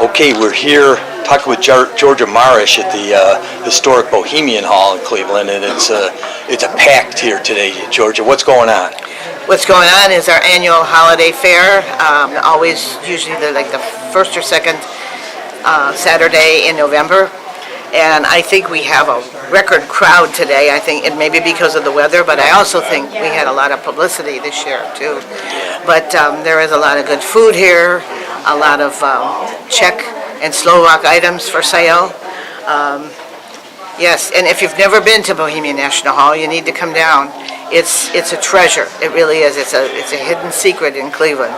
Okay, we're here talking with Georgia Maresh at the historic Bohemian Hall in Cleveland, and it's packed here today. Georgia, what's going on? What's going on is our annual holiday fair, always usually the first or second Saturday in November. And I think we have a record crowd today. I think it may be because of the weather, but I also think we had a lot of publicity this year too. But there is a lot of good food here, a lot of Czech and Slovak items for sale. Yes, and if you've never been to Bohemian National Hall, you need to come down. It's a treasure. It really is. It's a hidden secret in Cleveland.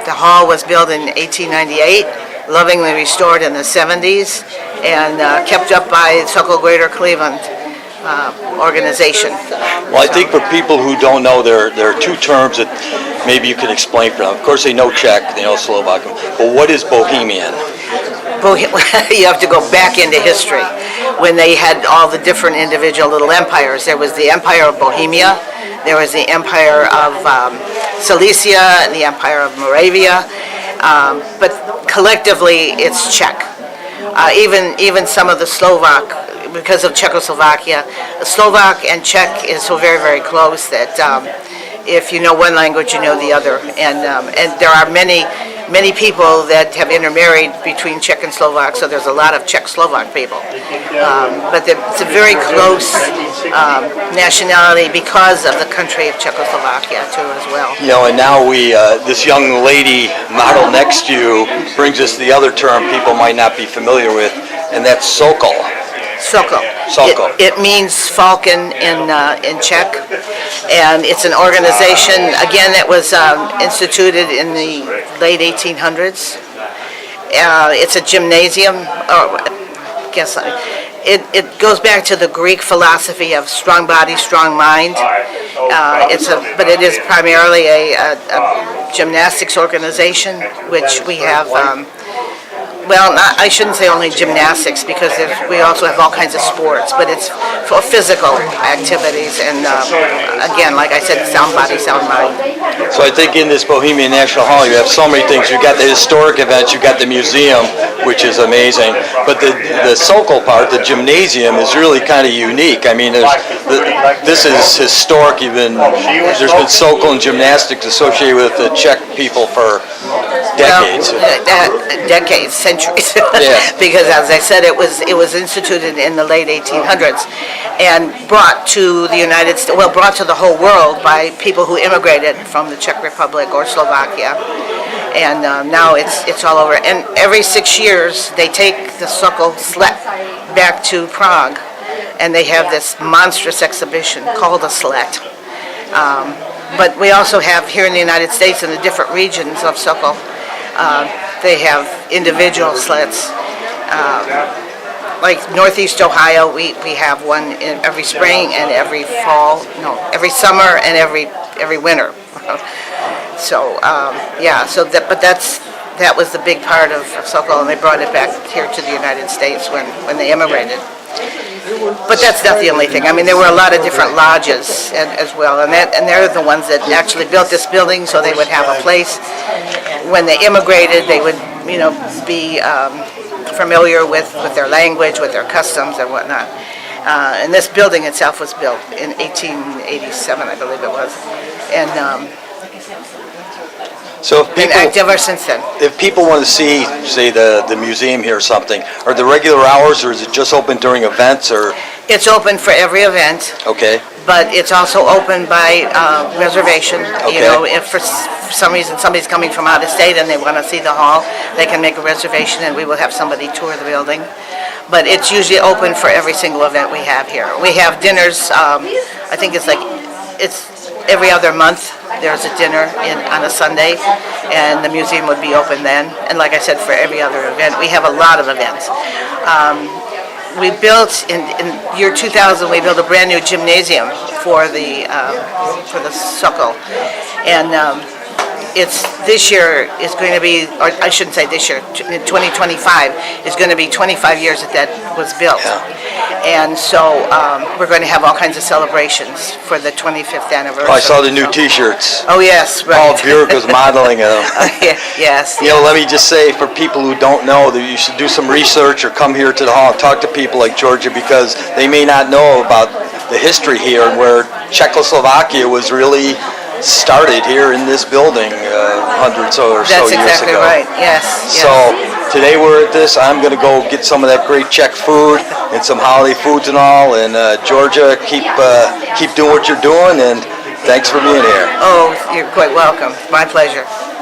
The hall was built in 1898, lovingly restored in the 70s, and kept up by Sokol Greater Cleveland organization. Well, I think for people who don't know, there are two terms that maybe you could explain for them. Of course, they know Czech, they know Slovak, but what is Bohemian? You have to go back into history when they had all the different individual little empires. There was the Empire of Bohemia, there was the Empire of Silesia, and the Empire of Moravia, but collectively it's Czech. Even some of the Slovak, because of Czechoslovakia, Slovak and Czech is so very, very close that if you know one language, you know the other. And there are many people that have intermarried between Czech and Slovak, so there's a lot of Czech-Slovak people. But it's a very close nationality because of the country of Czechoslovakia, too, as well. You know, and now this young lady model next to you brings us the other term people might not be familiar with, and that's Sokol. Sokol. Sokol. It means falcon in Czech, and it's an organization, again, that was instituted in the late 1800s. It's a gymnasium, or I guess it goes back to the Greek philosophy of strong body, strong mind. But it is primarily a gymnastics organization, which we have. I shouldn't say only gymnastics, because we also have all kinds of sports, but it's for physical activities, and again, like I said, sound body, sound mind. So I think in this Bohemian National Hall you have so many things. You've got the historic events, you've got the museum, which is amazing, but the Sokol part, the gymnasium, is really kind of unique. I mean, this is historic. There's been Sokol and gymnastics associated with the Czech people for decades. Decades, centuries. Yeah. Because, as I said, it was instituted in the late 1800s and brought to the United States, brought to the whole world by people who immigrated from the Czech Republic or Slovakia. And now it's all over. And every 6 years they take the Sokol Slet back to Prague, and they have this monstrous exhibition called a Slet. But we also have here in the United States, in the different regions of Sokol, they have individual sleds. Like Northeast Ohio, we have one in every spring and every fall, every summer and every winter. So that was the big part of Sokol, and they brought it back here to the United States when they immigrated. But that's not the only thing. I mean, there were a lot of different lodges as well, and they're the ones that actually built this building, so they would have a place. When they immigrated, they would, be familiar with their language, with their customs and whatnot. And this building itself was built in 1887, I believe it was, and so been active ever since then. If people want to see, say, the museum here or something, are there regular hours, or is it just open during events, or? It's open for every event. Okay. But it's also open by reservation. Okay. If for some reason somebody's coming from out of state and they want to see the hall, they can make a reservation, and we will have somebody tour the building. But it's usually open for every single event we have here. We have dinners. I think it's every other month. There's a dinner on a Sunday, and the museum would be open then. And like I said, for every other event, we have a lot of events. We built in year 2000. We built a brand new gymnasium for the Sokol, and this year is going to be, or I shouldn't say this year, 2025 is going to be 25 years that was built. And so we're going to have all kinds of celebrations for the 25th anniversary. I saw the new T-shirts. Oh, yes, Paul right. Bjork was modeling them. Yes. You know, let me just say, for people who don't know, that you should do some research or come here to the hall and talk to people like Georgia, because they may not know about the history here and where Czechoslovakia was really started here in this building hundreds or so years ago. That's exactly right, yes. So today we're at this. I'm going to go get some of that great Czech food and some holiday foods and all. And Georgia, keep doing what you're doing, and thanks for being here. Oh, you're quite welcome. My pleasure.